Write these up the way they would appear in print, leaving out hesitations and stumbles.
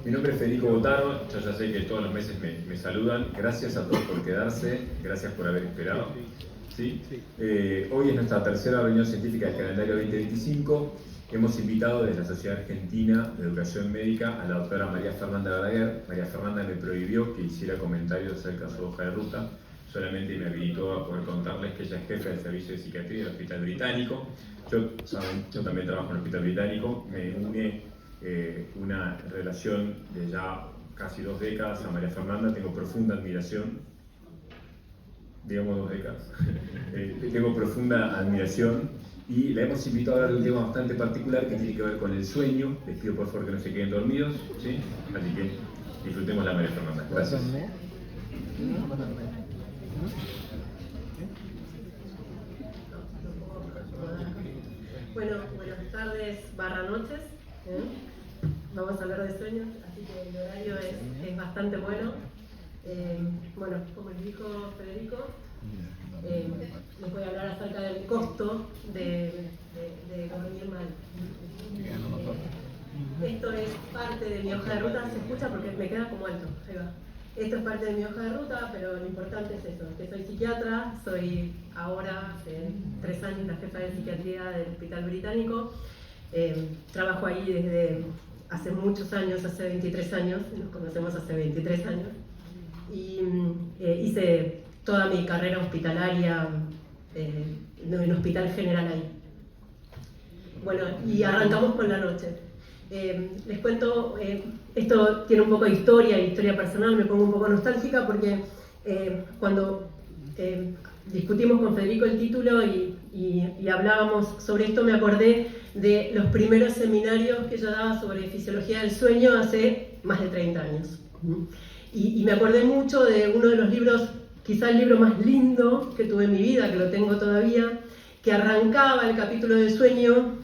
Mi nombre es Federico Botaro, yo ya sé que todos los meses me saludan. Gracias a todos por quedarse, gracias por haber esperado. ¿Sí? Hoy es nuestra tercera reunión científica del calendario 2025. Hemos invitado desde la Sociedad Argentina de Educación Médica a la doctora María Fernanda Verdaguer. María Fernanda me prohibió que hiciera comentarios acerca de su hoja de ruta, solamente me habilitó a poder contarles que ella es jefe del servicio de psiquiatría del Hospital Británico. Yo también trabajo en el Hospital Británico, me une una relación de ya casi 2 décadas a María Fernanda, tengo profunda admiración, digamos 2 décadas, tengo profunda admiración y la hemos invitado a hablar de un tema bastante particular que tiene que ver con el sueño. Les pido por favor que no se queden dormidos, ¿sí? Así que disfrutemos la María Fernanda. Gracias. Bueno, buenas tardes / noches. Vamos a hablar de sueños, así que el horario es bastante bueno. Bueno, como les dijo Federico, les voy a hablar acerca del costo de dormir mal. Esto es parte de mi hoja de ruta, se escucha porque me queda como alto, ahí va. Esto es parte de mi hoja de ruta, pero lo importante es eso, que soy psiquiatra, soy ahora, hace 3 años, la jefa de psiquiatría del Hospital Británico. Trabajo ahí desde hace muchos años, hace 23 años, nos conocemos hace 23 años, y hice toda mi carrera hospitalaria en Hospital General ahí. Bueno, y arrancamos con la noche. Les cuento, esto tiene un poco de historia personal, me pongo un poco nostálgica porque cuando discutimos con Federico el título y hablábamos sobre esto, me acordé de los primeros seminarios que yo daba sobre fisiología del sueño hace más de 30 años. Y me acordé mucho de uno de los libros, quizá el libro más lindo que tuve en mi vida, que lo tengo todavía, que arrancaba el capítulo del sueño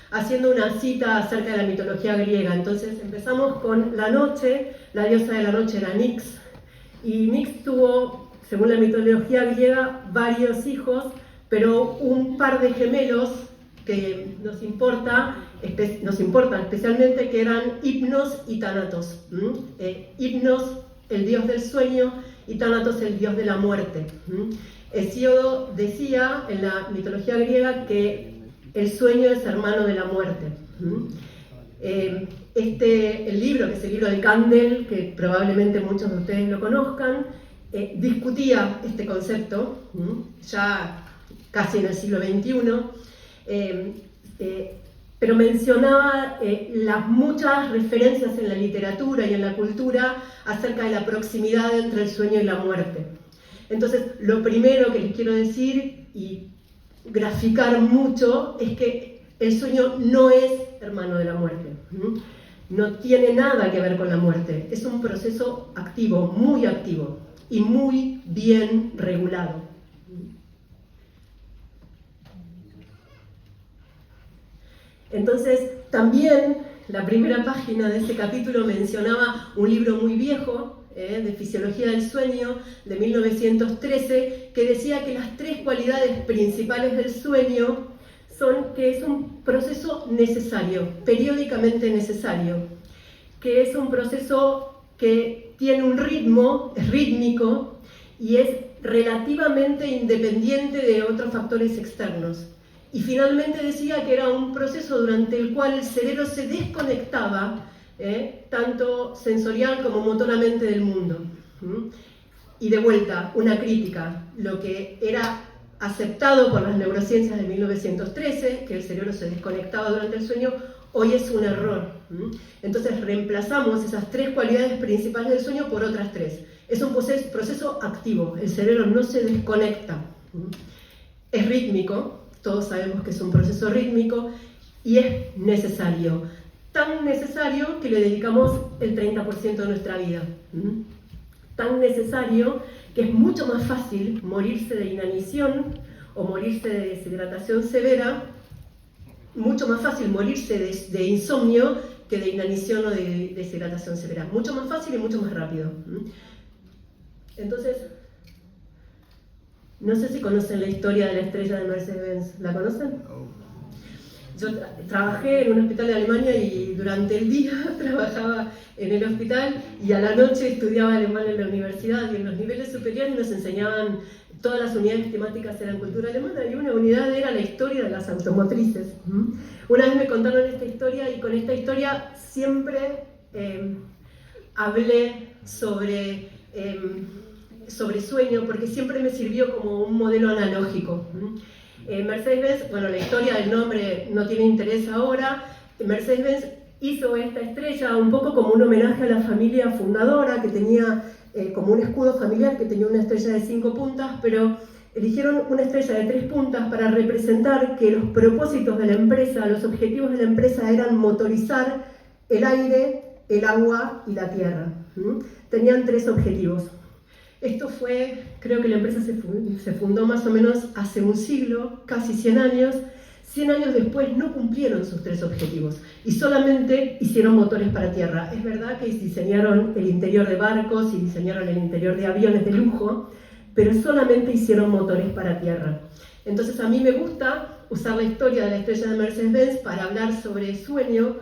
haciendo una cita acerca de la mitología griega. Entonces empezamos con la noche, la diosa de la noche era Nix, y Nix tuvo, según la mitología griega, varios hijos, pero un par de gemelos que nos importa especialmente, que eran Hipnos y Tánatos. Hipnos, el dios del sueño, y Tánatos, el dios de la muerte. Hesíodo decía en la mitología griega que el sueño es hermano de la muerte. El libro, que es el libro de Kandel, que probablemente muchos de ustedes lo conozcan, discutía este concepto, ya casi en el siglo XXI, pero mencionaba las muchas referencias en la literatura y en la cultura acerca de la proximidad entre el sueño y la muerte. Entonces, lo primero que les quiero decir y graficar mucho es que el sueño no es hermano de la muerte, no tiene nada que ver con la muerte, es un proceso activo, muy activo y muy bien regulado. Entonces, también la primera página de este capítulo mencionaba un libro muy viejo, de Fisiología del Sueño, de 1913, que decía que las 3 cualidades principales del sueño son que es un proceso necesario, periódicamente necesario, que es un proceso que tiene un ritmo, es rítmico y es relativamente independiente de otros factores externos. Y finalmente decía que era un proceso durante el cual el cerebro se desconectaba, tanto sensorial como motoramente del mundo. Y de vuelta, una crítica, lo que era aceptado por las neurociencias de 1913, que el cerebro se desconectaba durante el sueño, hoy es un error. Entonces reemplazamos esas 3 cualidades principales del sueño por otras 3. Es un proceso activo, el cerebro no se desconecta. Es rítmico, todos sabemos que es un proceso rítmico, y es necesario. Tan necesario que le dedicamos el 30% de nuestra vida. Tan necesario que es mucho más fácil morirse de inanición o morirse de deshidratación severa, mucho más fácil morirse de insomnio que de inanición o de deshidratación severa. Mucho más fácil y mucho más rápido. Entonces, no sé si conocen la historia de la estrella de Mercedes-Benz. ¿La conocen? Yo trabajé en un hospital de Alemania y durante el día trabajaba en el hospital y a la noche estudiaba alemán en la universidad, y en los niveles superiores nos enseñaban, todas las unidades temáticas eran cultura alemana y una unidad era la historia de las automotrices. Una vez me contaron esta historia y con esta historia siempre hablé sobre sueño, porque siempre me sirvió como un modelo analógico. Mercedes-Benz, bueno, la historia del nombre no tiene interés ahora. Mercedes-Benz hizo esta estrella un poco como un homenaje a la familia fundadora, que tenía como un escudo familiar que tenía una estrella de 5 puntas, pero eligieron una estrella de 3 puntas para representar que los propósitos de la empresa, los objetivos de la empresa eran motorizar el aire, el agua y la tierra. Tenían 3 objetivos. Esto fue, creo que la empresa se fundó más o menos hace un siglo, casi 100 años. 100 años después no cumplieron sus 3 objetivos y solamente hicieron motores para tierra. Es verdad que diseñaron el interior de barcos y diseñaron el interior de aviones de lujo, pero solamente hicieron motores para tierra. Entonces a mí me gusta usar la historia de la estrella de Mercedes-Benz para hablar sobre sueño,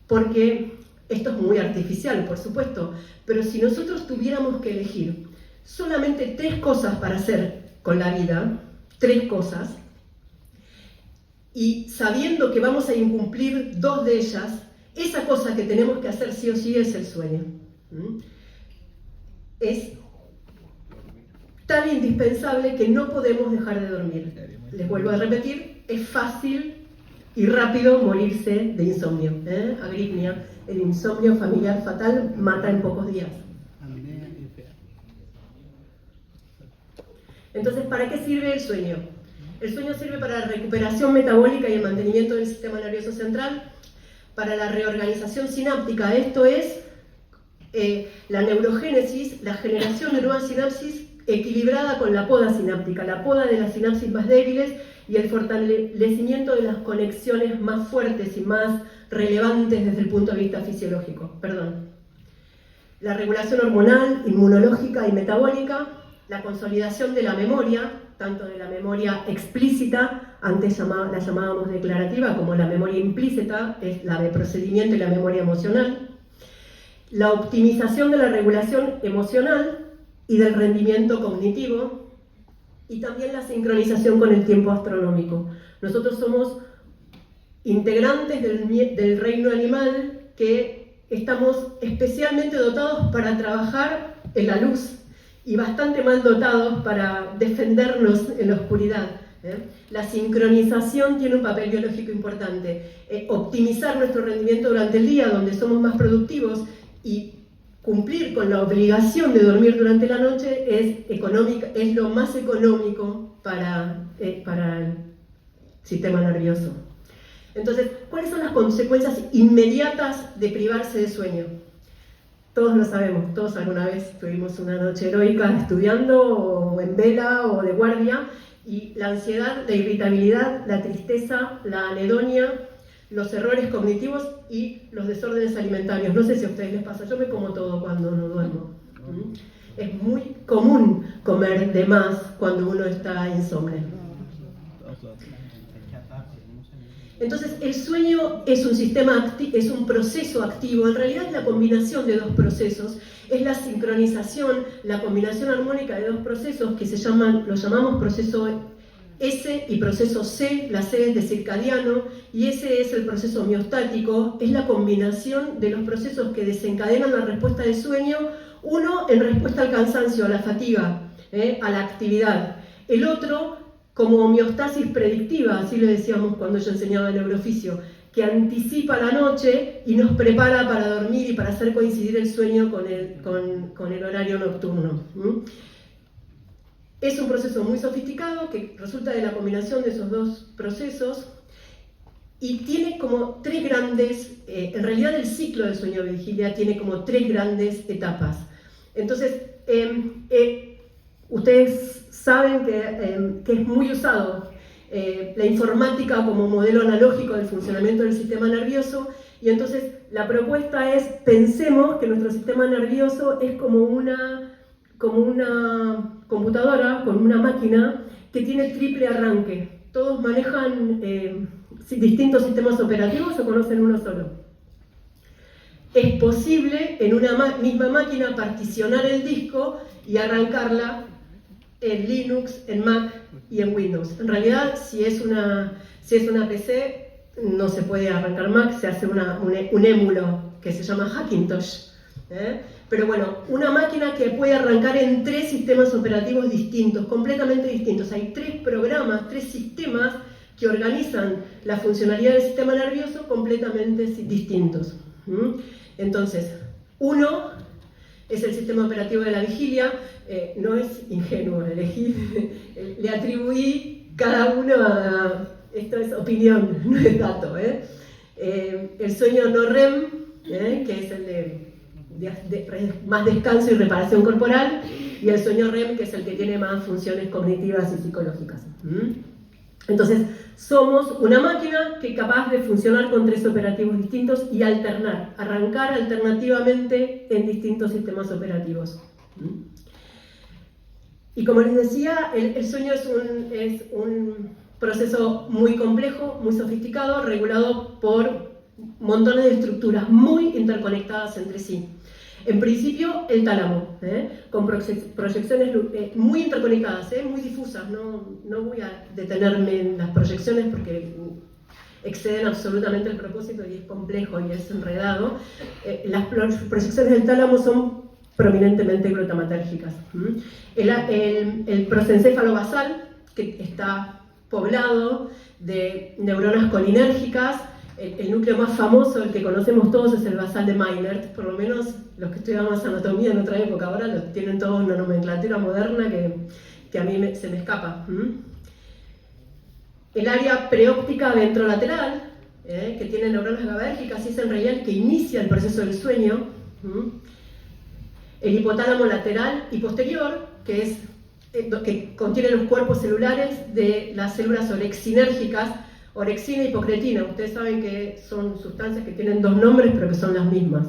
porque esto es muy artificial, por supuesto, pero si nosotros tuviéramos que elegir solamente 3 cosas para hacer con la vida, 3 cosas, y sabiendo que vamos a incumplir 2 de ellas, esa cosa que tenemos que hacer sí o sí es el sueño. Es tan indispensable que no podemos dejar de dormir. Les vuelvo a repetir, es fácil y rápido morirse de insomnio. Agripnia, el insomnio familiar fatal mata en pocos días. Entonces, ¿para qué sirve el sueño? El sueño sirve para la recuperación metabólica y el mantenimiento del sistema nervioso central, para la reorganización sináptica, esto es la neurogénesis, la generación de nuevas sinapsis equilibrada con la poda sináptica, la poda de las sinapsis más débiles y el fortalecimiento de las conexiones más fuertes y más relevantes desde el punto de vista fisiológico. La regulación hormonal, inmunológica y metabólica, la consolidación de la memoria, tanto de la memoria explícita, antes la llamábamos declarativa, como la memoria implícita, es la de procedimiento y la memoria emocional, la optimización de la regulación emocional y del rendimiento cognitivo, y también la sincronización con el tiempo astronómico. Nosotros somos integrantes del reino animal que estamos especialmente dotados para trabajar en la luz y bastante mal dotados para defendernos en la oscuridad. La sincronización tiene un papel biológico importante. Optimizar nuestro rendimiento durante el día, donde somos más productivos, y cumplir con la obligación de dormir durante la noche es lo más económico para el sistema nervioso. Entonces, ¿cuáles son las consecuencias inmediatas de privarse de sueño? Todos lo sabemos, todos alguna vez tuvimos una noche heroica estudiando, o en vela, o de guardia, y la ansiedad, la irritabilidad, la tristeza, la anedonia, los errores cognitivos y los desórdenes alimentarios. No sé si a ustedes les pasa, yo me como todo cuando no duermo. Es muy común comer de más cuando uno está insomne. Entonces, el sueño es es un proceso activo, en realidad es la combinación de 2 procesos, es la sincronización, la combinación armónica de 2 procesos que los llamamos proceso S y proceso C. La C es de circadiano y ese es el proceso miostático, es la combinación de los procesos que desencadenan la respuesta de sueño, uno en respuesta al cansancio, a la fatiga, a la actividad, el otro como homeostasis predictiva, así lo decíamos cuando yo enseñaba el neurooficio, que anticipa la noche y nos prepara para dormir y para hacer coincidir el sueño con el horario nocturno. Es un proceso muy sofisticado que resulta de la combinación de esos 2 procesos y tiene como 3 grandes, en realidad el ciclo del sueño de vigilia tiene como 3 grandes etapas. Entonces, ustedes saben que es muy usado la informática como modelo analógico del funcionamiento del sistema nervioso, y entonces la propuesta es: pensemos que nuestro sistema nervioso es como una computadora, como una máquina que tiene triple arranque. Todos manejan distintos sistemas operativos o conocen uno solo? Es posible en una misma máquina particionar el disco y arrancarla en Linux, en Mac y en Windows. En realidad, si es una PC, no se puede arrancar Mac, se hace un émulo que se llama Hackintosh. Pero bueno, una máquina que puede arrancar en 3 sistemas operativos distintos, completamente distintos. Hay 3 programas, 3 sistemas que organizan la funcionalidad del sistema nervioso completamente distintos. Entonces, uno es el sistema operativo de la vigilia. No es ingenuo elegir, le atribuí cada uno a... Esto es opinión, no es dato. El sueño no REM, que es el de más descanso y reparación corporal, y el sueño REM, que es el que tiene más funciones cognitivas y psicológicas. Entonces, somos una máquina que es capaz de funcionar con 3 operativos distintos y arrancar alternativamente en distintos sistemas operativos. Y como les decía, el sueño es un proceso muy complejo, muy sofisticado, regulado por montones de estructuras muy interconectadas entre sí. En principio, el tálamo, con proyecciones muy interconectadas, muy difusas. No voy a detenerme en las proyecciones porque exceden absolutamente el propósito y es complejo y es enredado. Las proyecciones del tálamo son prominentemente glutamatérgicas. El prosencéfalo basal, que está poblado de neuronas colinérgicas. El núcleo más famoso, el que conocemos todos, es el basal de Meynert, por lo menos los que estudiamos anatomía en otra época. Ahora lo tienen todos una nomenclatura moderna que a mí se me escapa. El área preóptica ventrolateral, que tiene neuronas GABAérgicas, y es en realidad el que inicia el proceso del sueño. El hipotálamo lateral y posterior, que contiene los cuerpos celulares de las células orexinérgicas, orexina y hipocretina. Ustedes saben que son sustancias que tienen 2 nombres, pero que son las mismas.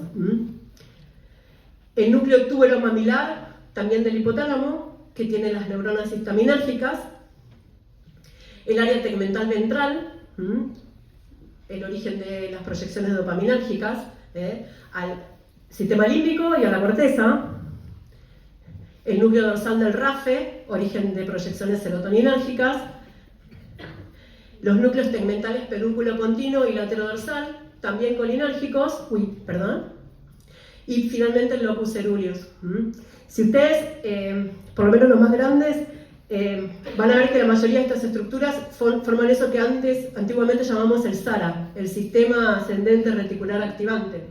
El núcleo túbero mamilar, también del hipotálamo, que tiene las neuronas histaminérgicas. El área tegmental ventral, el origen de las proyecciones dopaminérgicas, al sistema límbico y a la corteza. El núcleo dorsal del RAFE, origen de proyecciones serotoninérgicas. Los núcleos tegmentales pedúnculo continuo y laterodorsal, también colinérgicos. Y finalmente el locus ceruleus. Si ustedes, por lo menos los más grandes, van a ver que la mayoría de estas estructuras forman eso que antiguamente llamamos el SARA, el sistema ascendente reticular activante.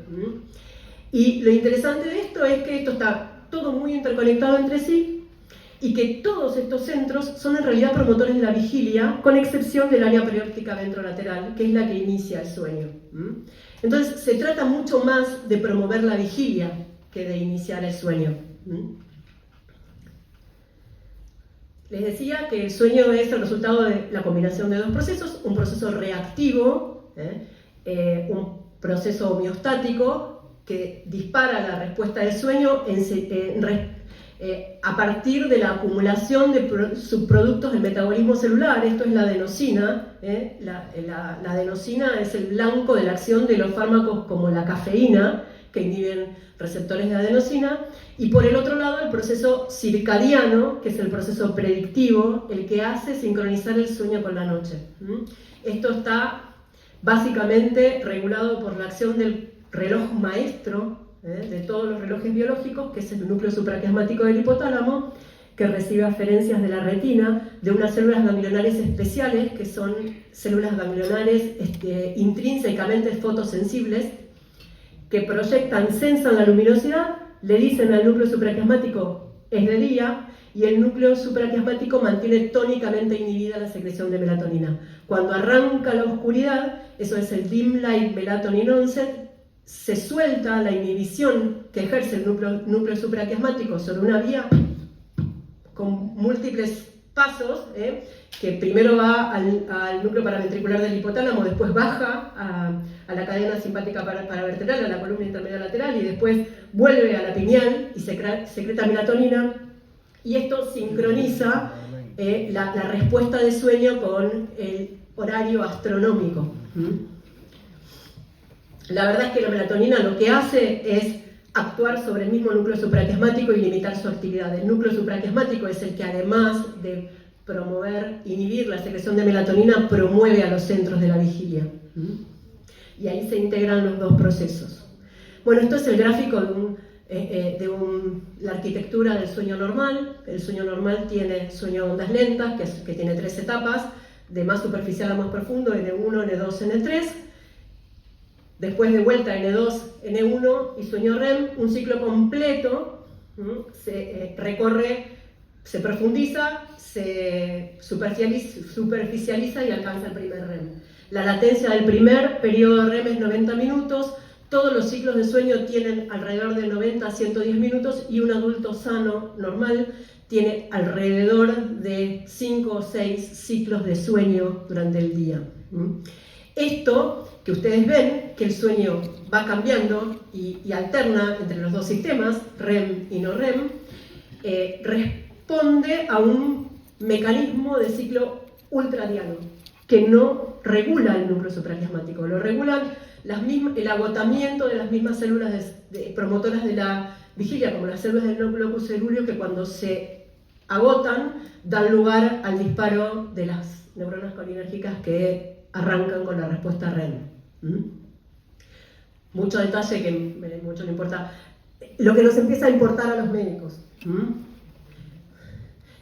Y lo interesante de esto es que esto está todo muy interconectado entre sí, y que todos estos centros son en realidad promotores de la vigilia, con excepción del área preóptica ventrolateral, que es la que inicia el sueño. Entonces, se trata mucho más de promover la vigilia que de iniciar el sueño. Les decía que el sueño es el resultado de la combinación de 2 procesos, un proceso reactivo, un proceso homeostático, que dispara la respuesta del sueño a partir de la acumulación de subproductos del metabolismo celular. Esto es la adenosina. La adenosina es el blanco de la acción de los fármacos como la cafeína, que inhiben receptores de adenosina. Y por el otro lado, el proceso circadiano, que es el proceso predictivo, el que hace sincronizar el sueño con la noche. Esto está básicamente regulado por la acción del reloj maestro de todos los relojes biológicos, que es el núcleo supraquiasmático del hipotálamo, que recibe aferencias de la retina de unas células ganglionares especiales, que son células ganglionares intrínsecamente fotosensibles, que sensan la luminosidad, le dicen al núcleo supraquiasmático es de día, y el núcleo supraquiasmático mantiene tónicamente inhibida la secreción de melatonina. Cuando arranca la oscuridad, eso es el dim light melatonin onset, se suelta la inhibición que ejerce el núcleo supraquiasmático sobre una vía con múltiples pasos, que primero va al núcleo paraventricular del hipotálamo, después baja a la cadena simpática paravertebral, a la columna intermedia lateral, y después vuelve a la pineal y secreta melatonina, y esto sincroniza la respuesta de sueño con horario astronómico. La verdad es que la melatonina lo que hace es actuar sobre el mismo núcleo supraquiasmático y limitar su actividad. El núcleo supraquiasmático es el que, además de promover, inhibir la secreción de melatonina, promueve a los centros de la vigilia. Y ahí se integran los dos procesos. Bueno, esto es el gráfico de la arquitectura del sueño normal. El sueño normal tiene sueño de ondas lentas, que tiene 3 etapas, de más superficial a más profundo, N1, N2, N3. Después de vuelta N2, N1 y sueño REM, un ciclo completo, se recorre, se profundiza, se superficializa y alcanza el primer REM. La latencia del primer periodo REM es 90 minutos, todos los ciclos de sueño tienen alrededor de 90 a 110 minutos y un adulto sano, normal, tiene alrededor de 5 o 6 ciclos de sueño durante el día. Esto que ustedes ven, que el sueño va cambiando y alterna entre los dos sistemas, REM y no REM, responde a un mecanismo de ciclo ultradiano que no regula el núcleo supraquiasmático, lo regulan el agotamiento de las mismas células promotoras de la vigilia, como las células del núcleo cerúleo, que cuando se agotan dan lugar al disparo de las neuronas colinérgicas que arrancan con la respuesta REM. Mucho detalle que mucho no importa. Lo que nos empieza a importar a los médicos.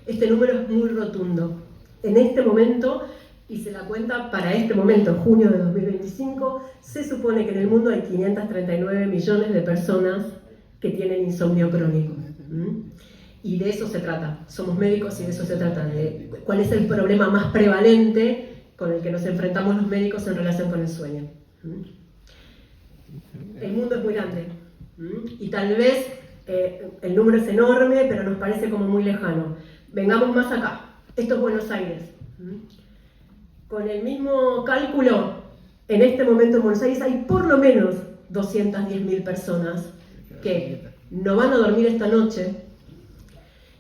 Este número es muy rotundo. En este momento, hice la cuenta para este momento, junio de 2025, se supone que en el mundo hay 539 millones de personas que tienen insomnio crónico. Y de eso se trata. Somos médicos y de eso se trata. De cuál es el problema más prevalente con el que nos enfrentamos los médicos en relación con el sueño. El mundo es muy grande. Y tal vez el número es enorme, pero nos parece como muy lejano. Vengamos más acá. Esto es Buenos Aires. Con el mismo cálculo, en este momento en Buenos Aires hay por lo menos 210.000 personas que no van a dormir esta noche,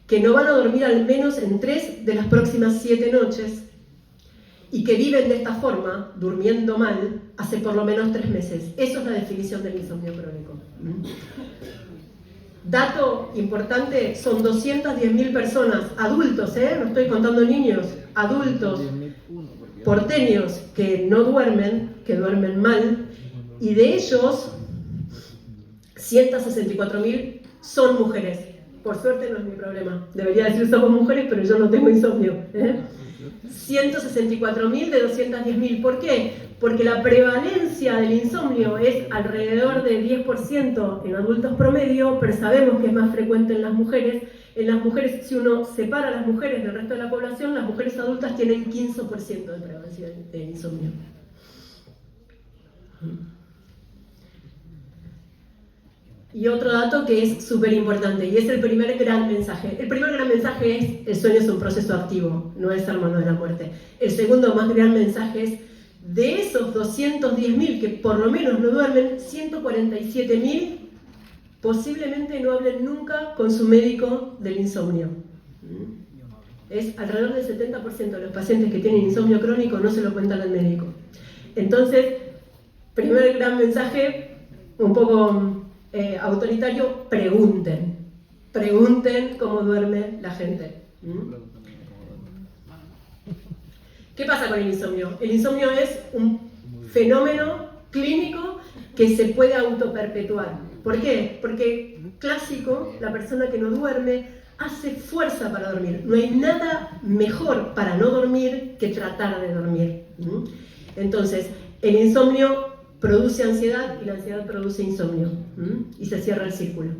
que no van a dormir al menos en 3 de las próximas 7 noches y que viven de esta forma, durmiendo mal, hace por lo menos 3 meses. Eso es la definición del insomnio crónico. Dato importante, son 210.000 personas, adultos, no estoy contando niños, adultos, porteños que no duermen, que duermen mal, y de ellos 164.000 son mujeres. Por suerte no es mi problema. Debería decir somos mujeres, pero yo no tengo insomnio. 164.000 de 210.000. ¿Por qué? Porque la prevalencia del insomnio es alrededor del 10% en adultos promedio, pero sabemos que es más frecuente en las mujeres. En las mujeres, si uno separa a las mujeres del resto de la población, las mujeres adultas tienen 15% de prevalencia de insomnio. Y otro dato que es súper importante, y es el primer gran mensaje. El primer gran mensaje es: el sueño es un proceso activo, no es hermano de la muerte. El segundo más gran mensaje es: de esos 210.000 que por lo menos no duermen, 147.000 posiblemente no hablen nunca con su médico del insomnio. Es alrededor del 70% de los pacientes que tienen insomnio crónico no se lo cuentan al médico. Entonces, primer gran mensaje, un poco autoritario: pregunten cómo duerme la gente. ¿Qué pasa con el insomnio? El insomnio es un fenómeno clínico que se puede autoperpetuar. ¿Por qué? Porque clásico, la persona que no duerme hace fuerza para dormir. No hay nada mejor para no dormir que tratar de dormir. Entonces, el insomnio produce ansiedad y la ansiedad produce insomnio. Y se cierra el círculo.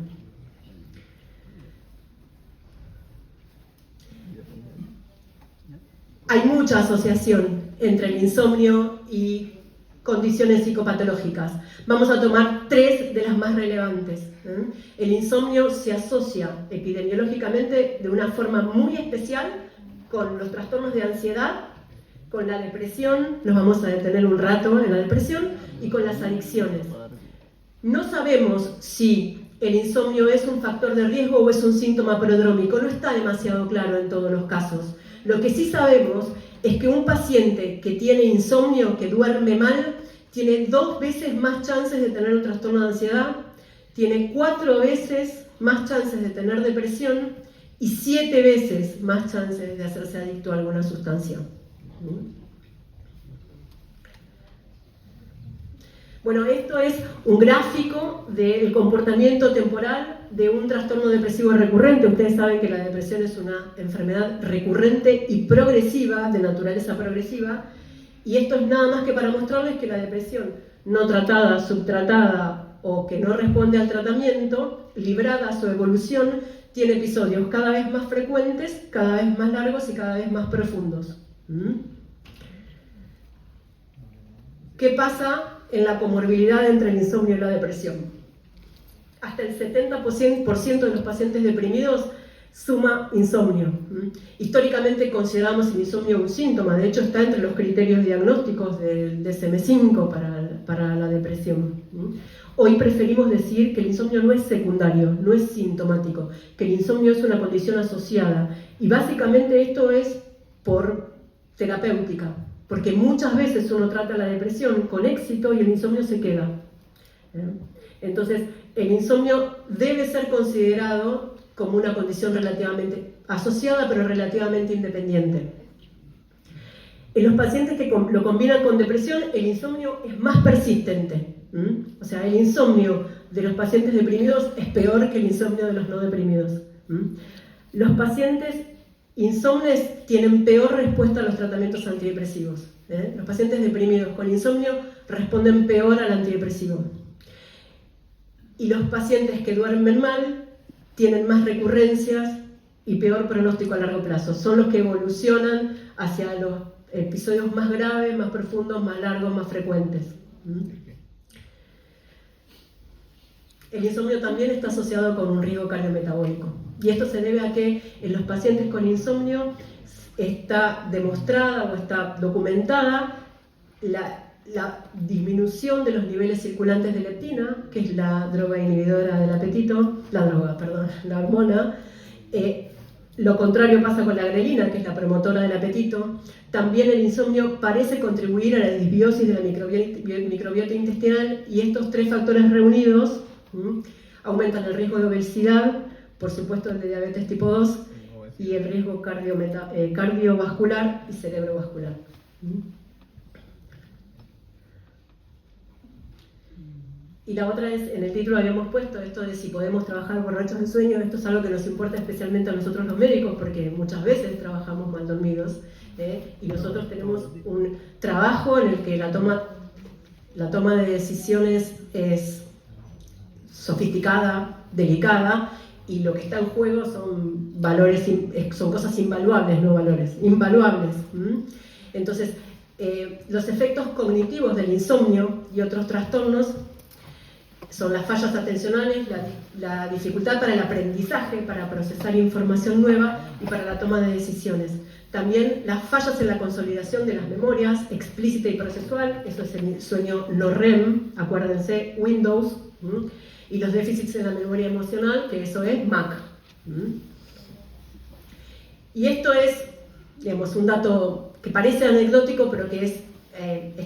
Hay mucha asociación entre el insomnio y condiciones psicopatológicas. Vamos a tomar 3 de las más relevantes. El insomnio se asocia epidemiológicamente de una forma muy especial con los trastornos de ansiedad, con la depresión, nos vamos a detener un rato en la depresión, y con las adicciones. No sabemos si el insomnio es un factor de riesgo o es un síntoma prodrómico, no está demasiado claro en todos los casos. Lo que sí sabemos es que un paciente que tiene insomnio, que duerme mal, tiene 2 veces más chances de tener un trastorno de ansiedad, tiene 4 veces más chances de tener depresión y 7 veces más chances de hacerse adicto a alguna sustancia. Bueno, esto es un gráfico del comportamiento temporal de un trastorno depresivo recurrente. Ustedes saben que la depresión es una enfermedad recurrente y progresiva, de naturaleza progresiva, y esto es nada más que para mostrarles que la depresión no tratada, subtratada o que no responde al tratamiento, librada a su evolución, tiene episodios cada vez más frecuentes, cada vez más largos y cada vez más profundos. ¿Qué pasa en la comorbilidad entre el insomnio y la depresión? Hasta el 70% de los pacientes deprimidos suma insomnio. Históricamente consideramos el insomnio un síntoma, de hecho está entre los criterios diagnósticos del DSM-5 para la depresión. Hoy preferimos decir que el insomnio no es secundario, no es sintomático, que el insomnio es una condición asociada, y básicamente esto es por terapéutica, porque muchas veces uno trata la depresión con éxito y el insomnio se queda. Entonces, el insomnio debe ser considerado como una condición relativamente asociada, pero relativamente independiente. En los pacientes que lo combinan con depresión, el insomnio es más persistente. O sea, el insomnio de los pacientes deprimidos es peor que el insomnio de los no deprimidos. Los pacientes insomnes tienen peor respuesta a los tratamientos antidepresivos. Los pacientes deprimidos con insomnio responden peor al antidepresivo. Y los pacientes que duermen mal tienen más recurrencias y peor pronóstico a largo plazo. Son los que evolucionan hacia los episodios más graves, más profundos, más largos, más frecuentes. El insomnio también está asociado con un riesgo cardiometabólico. Y esto se debe a que en los pacientes con insomnio está demostrada o está documentada la disminución de los niveles circulantes de leptina, que es la droga inhibidora del apetito, la hormona. Lo contrario pasa con la grelina, que es la promotora del apetito. También el insomnio parece contribuir a la disbiosis de la microbiota intestinal, y estos 3 factores reunidos aumentan el riesgo de obesidad, por supuesto el de diabetes tipo 2, y el riesgo cardiovascular y cerebrovascular. Y la otra es, en el título habíamos puesto esto de si podemos trabajar borrachos de sueño. Esto es algo que nos importa especialmente a nosotros los médicos, porque muchas veces trabajamos mal dormidos, y nosotros tenemos un trabajo en el que la toma de decisiones es sofisticada, delicada, y lo que está en juego son valores, son cosas invaluables, no valores, invaluables. Entonces, los efectos cognitivos del insomnio y otros trastornos son las fallas atencionales, la dificultad para el aprendizaje, para procesar información nueva y para la toma de decisiones. También las fallas en la consolidación de las memorias, explícita y procesual, eso es el sueño no REM, acuérdense, Windows, y los déficits en la memoria emocional, que eso es MAC. Y esto es, digamos, un dato que parece anecdótico, pero que es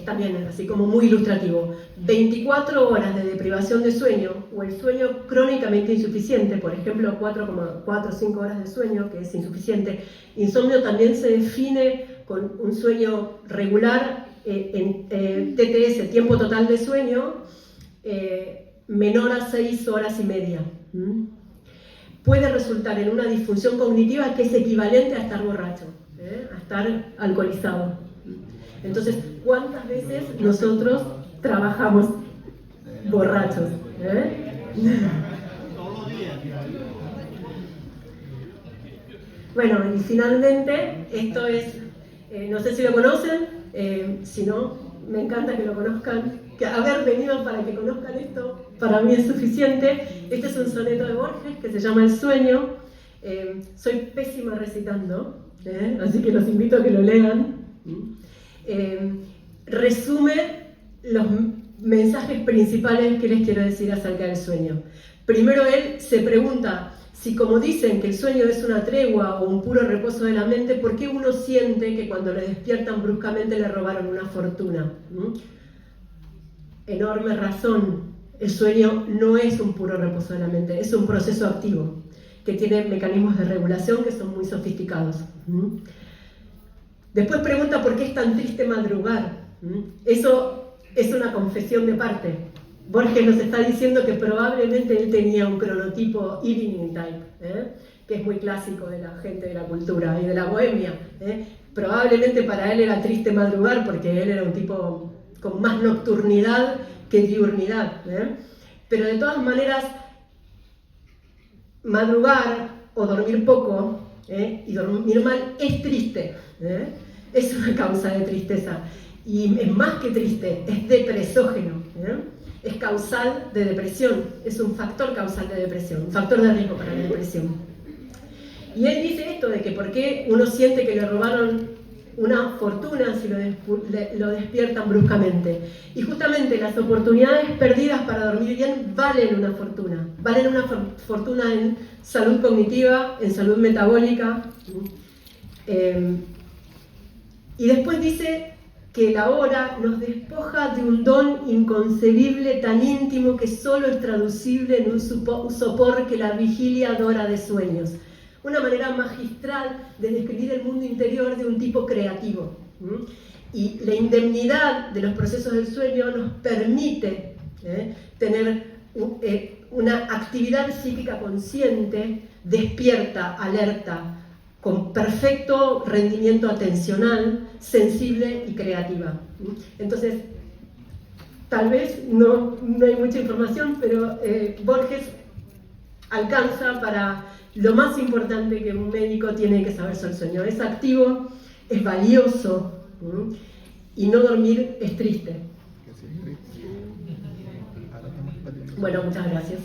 también así como muy ilustrativo. 24 horas de deprivación de sueño o el sueño crónicamente insuficiente, por ejemplo 4,4 o 5 horas de sueño, que es insuficiente. Insomnio también se define con un sueño regular en TTS, tiempo total de sueño, menor a 6 horas y media. Puede resultar en una disfunción cognitiva que es equivalente a estar borracho, a estar alcoholizado. Entonces, ¿cuántas veces nosotros trabajamos borrachos? Bueno, y finalmente, esto es, no sé si lo conocen, si no, me encanta que lo conozcan, que haber venido para que conozcan esto, para mí es suficiente. Este es un soneto de Borges que se llama El sueño. Soy pésima recitando, así que los invito a que lo lean. Resume los mensajes principales que les quiero decir acerca del sueño. Primero, él se pregunta Si como dicen que el sueño es una tregua o un puro reposo de la mente, ¿por qué uno siente que cuando le despiertan bruscamente le robaron una fortuna? Enorme razón. El sueño no es un puro reposo de la mente, es un proceso activo que tiene mecanismos de regulación que son muy sofisticados. Después pregunta por qué es tan triste madrugar. Eso es una confesión de parte. Borges nos está diciendo que probablemente él tenía un cronotipo evening type, que es muy clásico de la gente de la cultura y de la bohemia. Probablemente para él era triste madrugar porque él era un tipo con más nocturnidad que diurnidad. Pero de todas maneras, madrugar o dormir poco y dormir mal es triste. Es una causa de tristeza. Y es más que triste, es depresógeno. Es causal de depresión, es un factor causal de depresión, un factor de riesgo para la depresión. Y él dice esto de que por qué uno siente que le robaron una fortuna si lo despiertan bruscamente. Y justamente las oportunidades perdidas para dormir bien valen una fortuna en salud cognitiva, en salud metabólica. Y después dice que la hora nos despoja de un don inconcebible tan íntimo que solo es traducible en un sopor que la vigilia adora de sueños. Una manera magistral de describir el mundo interior de un tipo creativo. Y la indemnidad de los procesos del sueño nos permite tener una actividad psíquica consciente, despierta, alerta, con perfecto rendimiento atencional, sensible y creativa. Entonces, tal vez no hay mucha información, pero Borges alcanza para lo más importante que un médico tiene que saber sobre el sueño. Es activo, es valioso, y no dormir es triste. Bueno, muchas gracias.